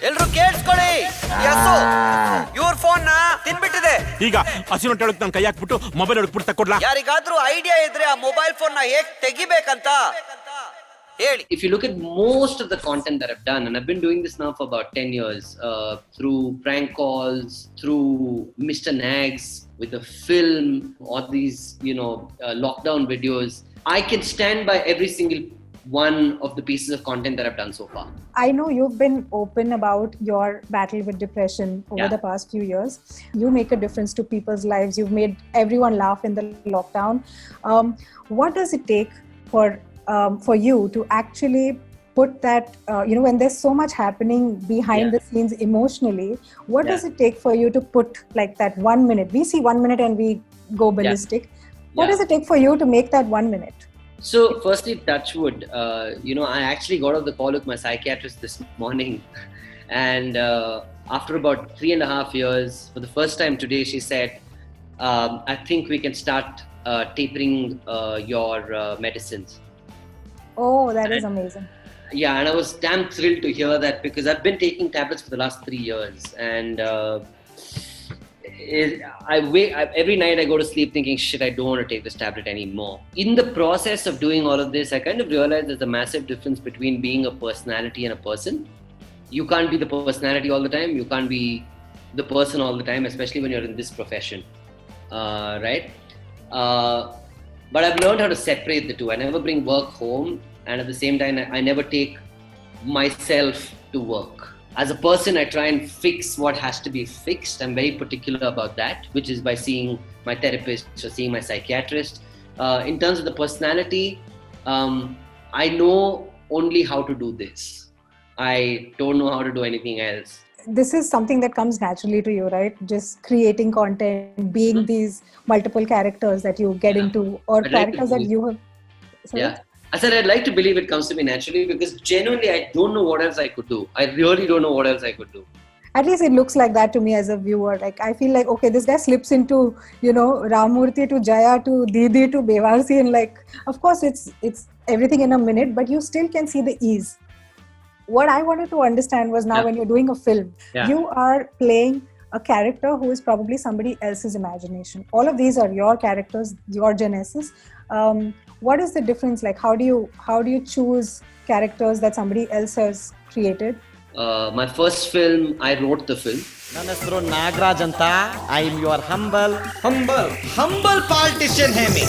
ಎಲ್ರು ಕೇಳಿಸ್ಕೊಳ್ಳಿ, ಯಸ್ಸು ಇವ್ರ ಫೋನ್ ನ ತಿನ್ಬಿಟ್ಟಿದೆ. ಈಗ ಹಸಿರು ಹೊಟ್ಟೆ ನಾನು ಕೈ ಹಾಕ್ಬಿಟ್ಟು ಮೊಬೈಲ್ ಹೊಡ್ಬಿಟ್ಟು ತಕ್ಕೊಡ್ಲಾ? ಯಾರಿಗಾದ್ರೂ ಐಡಿಯಾ ಇದ್ರೆ ಆ ಮೊಬೈಲ್ ಫೋನ್ ನ ಹೇಗ್ ತೆಗಿಬೇಕಂತ ಹೇಳಿ. If you look at most of the content that I've done, and I've been doing this now for about 10 years, through prank calls, through Mr. Nags, with a film, all these, lockdown videos, I can stand by every single one of the pieces of content that I've done so far. I know you've been open about your battle with depression over the past few years. You make a difference to people's lives. You've made everyone laugh in the lockdown. What does it take for you to actually put that, when there's so much happening behind the scenes emotionally, what does it take for you to put like that 1 minute? We see 1 minute and we go ballistic. What does it take for you to make that 1 minute? So firstly, touch wood, I actually got off the call with my psychiatrist this morning, and after about 3.5 years, for the first time today, she said, I think we can start tapering your medicines. Oh, that is amazing. Yeah, and I was damn thrilled to hear that, because I've been taking tablets for the last 3 years, and every night I go to sleep thinking, shit, I don't want to take this tablet anymore. In the process of doing all of this, I kind of realized there's a massive difference between being a personality and a person. You can't be the personality all the time. You can't be the person all the time, especially when you're in this profession, right? But I've learned how to separate the two. I never bring work home, and at the same time, I never take myself to work. As a person, I try and fix what has to be fixed. I'm very particular about that, which is by seeing my therapist or seeing my psychiatrist. In terms of the personality, I know only how to do this. I don't know how to do anything else. This is something that comes naturally to you, right? Just creating content, being these multiple characters that you get into, or characters that you have. Sorry? Yeah. I said I'd like to believe it comes to me naturally, because genuinely I don't know what else I could do. I really don't know what else I could do. At least it looks like that to me as a viewer. Like, I feel like, okay, this guy slips into, Ramurthy to Jaya to Didi to Bevarsi, and like, of course it's everything in a minute, but you still can see the ease. What I wanted to understand was, now when you're doing a film, you are playing a character who is probably somebody else's imagination. All of these are your characters, your genesis. What is the difference? Like, how do you choose characters that somebody else has created? My first film, I wrote the film. ನನ್ನ ಹೆಸರು ನಾಗರಾಜ್ ಅಂತ. I am your humble politician. Hemi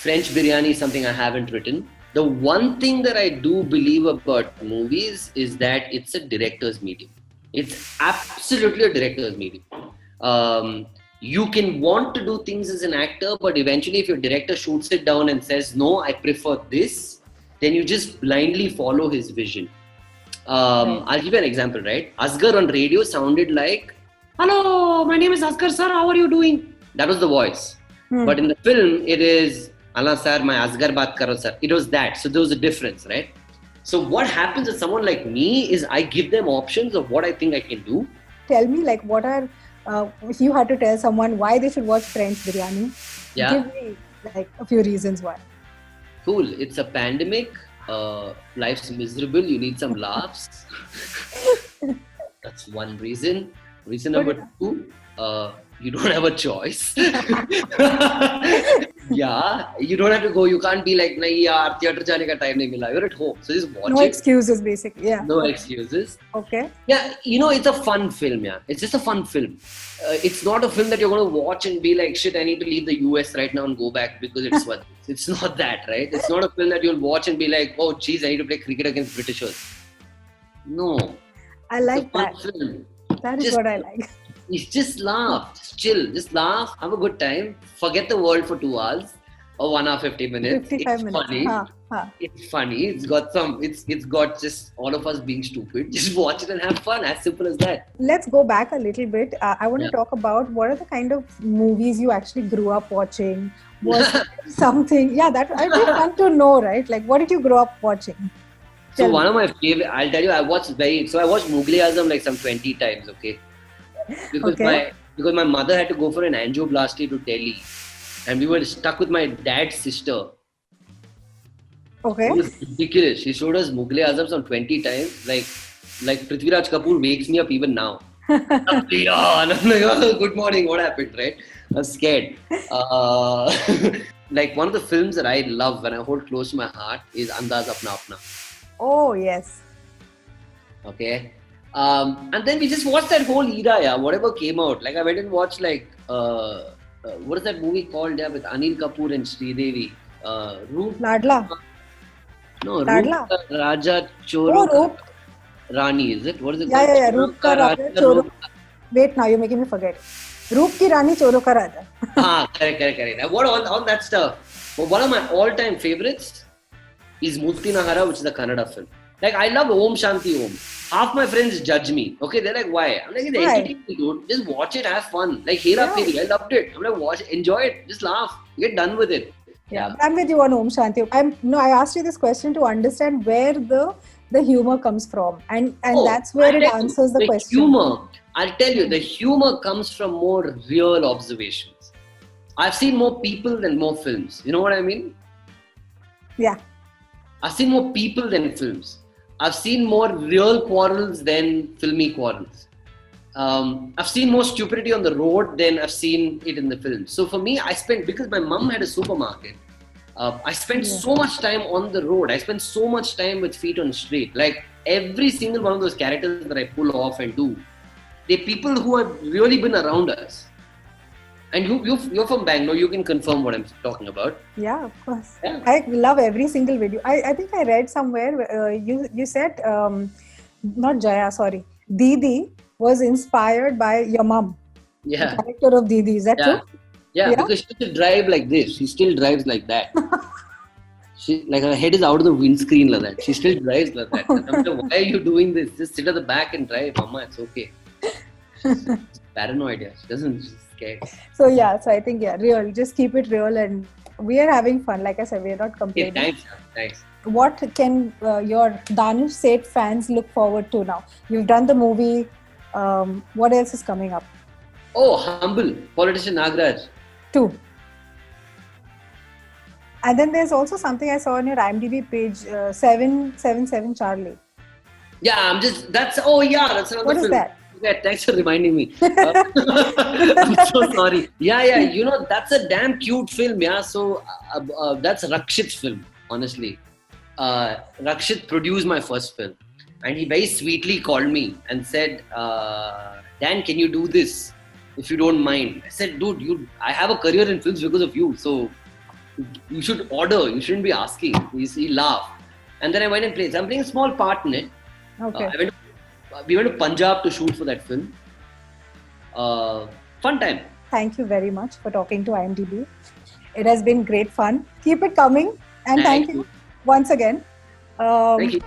French Biryani is something I haven't written. The one thing that I do believe about movies is that it's a director's medium. It's absolutely a director's medium. You can want to do things as an actor, but eventually if your director shoots it down and says, no, I prefer this, then you just blindly follow his vision. I'll give you an example, right? Asghar on radio sounded like, hello, my name is Asghar sir, how are you doing? That was the voice. But in the film, it is, Allah sir, my Asghar baat karo sir. It was that. So there was a difference, right? So what happens with someone like me is I give them options of what I think I can do. Tell me, like, what are, if you had to tell someone why they should watch French Biryani, give me like a few reasons why. Cool. It's a pandemic. Life's miserable. You need some laughs. That's one reason. Reason number 2, you don't have a choice. You don't have to go. You can't be like, nahi yaar, theater jaane ka time nahi mila. You're at home. So just watch it. No excuses, basically. Yeah. No excuses. Okay. Yeah, it's a fun film. Yeah, it's just a fun film. It's not a film that you're going to watch and be like, shit, I need to leave the US right now and go back because it's what. It's not that, right? It's not a film that you'll watch and be like, oh, geez, I need to play cricket against Britishers. No. I like that. Film. That is what I like. Just laugh, just chill, just laugh, have a good time, forget the world for 2 hours or 1 hour 50 minutes. 55 minutes. Funny. It's funny. It's got just all of us being stupid. Just watch it and have fun. As simple as that. Let's go back a little bit. I want to talk about what are the kind of movies you actually grew up watching. Was something, that I'd be fun to know, right? Like, what did you grow up watching? So one of my favorite, I'll tell you, I watched Mughal Azam like some 20 times, okay? Because my mother had to go for an angioplasty to Delhi, and we were stuck with my dad's sister. Okay. It was ridiculous. She showed us Mughal Azam some 20 times. Like, like Prithviraj Kapoor wakes me up even now. And I'm like, oh, good morning, what happened, right? I was scared. Like one of the films that I love and I hold close to my heart is Andaz Apna Apna. Oh, yes. Okay. And then we just watched that whole era, yeah, whatever came out. Like I went and watched like, what is that movie called, yeah, with Anil Kapoor and Sridevi? Roop. Ladla. No, Ladla. Roop Ka Raja Oh, Choro Roop. Rani, is it? What is it Yeah, called? yeah, yeah. Roop Ka Raja Choro. Wait, now you're making me forget. Roop Ki Rani Choro Ka Raja. Correct. What on that stuff? Well, one of my all-time favorites is Murti Nahara, which is a Kannada film. Like, I love Om Shanti Om. Half my friends judge me. Okay, they're like, why? I'm like, it's Why? entertaining, dude. Just watch it, have fun. Like, Hera Pheri, I loved it. I'm like, watch it, enjoy it, just laugh, get done with it. Yeah, I'm with you on Om Shanti. I asked you this question to understand where the humor comes from, and that's where it answers the question. Humor, I'll tell you, the humor comes from more real observations. I've seen more people than more films. You know what I mean? Yeah. I've seen more people than films. I've seen more real quarrels than filmy quarrels. I've seen more stupidity on the road than I've seen it in the film. So for me, because my mum had a supermarket, I spent so much time on the road. I spent so much time with feet on the street. Like every single one of those characters that I pull off and do, they're people who have really been around us. And you're from Bangalore, you can confirm what I'm talking about. Yeah, of course. Yeah. I love every single video. I think I read somewhere, you said, not Jaya, sorry, Didi was inspired by your mom. Yeah. The character of Didi, is that true? Yeah, because she still drives like this. She still drives like that. Like her head is out of the windscreen like that. She still drives like that. I'm like, why are you doing this? Just sit at the back and drive, Mama. It's okay. She's paranoid. Yeah. She's scared. So I think real. Just keep it real, and we are having fun. Like I said, we are not complaining. Okay, thanks. What can your Danish Sait fans look forward to now? You've done the movie. What else is coming up? Oh, Humble, politician Nagraj. 2. And then there's also something I saw on your IMDb page, 777 Charlie. Yeah, that's another film. What is that? Yeah, thanks for reminding me. I'm so sorry. Yeah, you know, that's a damn cute film, yeah. So that's Rakshit's film, honestly. Rakshit produced my first film. And he very sweetly called me and said, Dan, can you do this? If you don't mind. I said, dude, I have a career in films because of you. So you should order. You shouldn't be asking. He laughed. And then I went and played. So I'm playing a small part in it. Okay. We went to Punjab to shoot for that film. Fun time. Thank you very much for talking to IMDb. It has been great fun. Keep it coming. And thank you once again. Thank you.